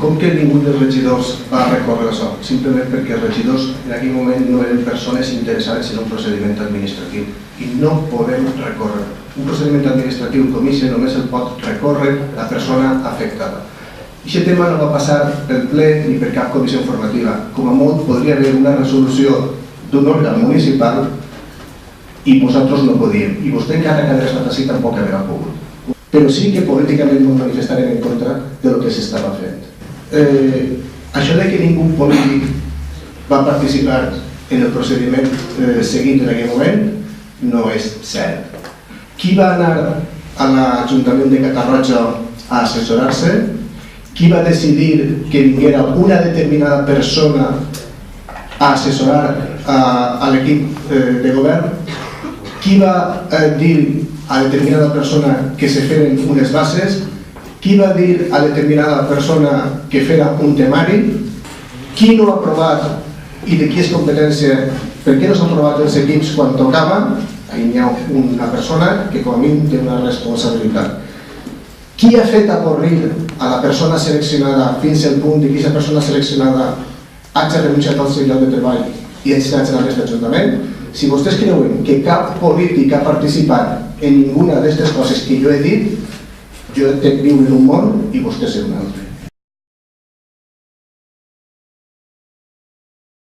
Com que ningú dels regidors va recórrer això? Simplement perquè els regidors en aquell moment no eren persones interessades en un procediment administratiu i no podem recórrer. Un procediment administratiu com aquest només el pot recórrer la persona afectada. Aquest tema no va passar pel ple ni per cap comissió informativa. Com a molt podria haver una resolució d'un òrgan municipal i nosaltres no podíem. I vostè encara que hagués estat així tampoc hauria pogut. Però sí que políticament ens manifestarem en contra de lo que s'estava fent. Això de que ningú polític va participar en el procediment seguit en aquell moment no és cert. Qui va anar a l'Ajuntament de Catarroja a assessorar-se? Qui va decidir que vinguera una determinada persona a assessorar a l'equip de govern? Qui va dir a determinada persona que se feren unes bases? Qui va dir a determinada persona que fera un temari? Qui no ha aprovat i de qui és competència? Per què no s'han aprovat els equips quan tocava? Ahí hi ha una persona que com a mínim té una responsabilitat. Qui ha fet avorrir a la persona seleccionada fins al punt que aquesta persona seleccionada hagi renunciat al seu lloc de treball i hagi anat a aquest ajuntament? Si vostès creuen que cap polític ha participat en ninguna d'aquestes coses que jo he dit, jo he de viure en un món i vostès en un altre.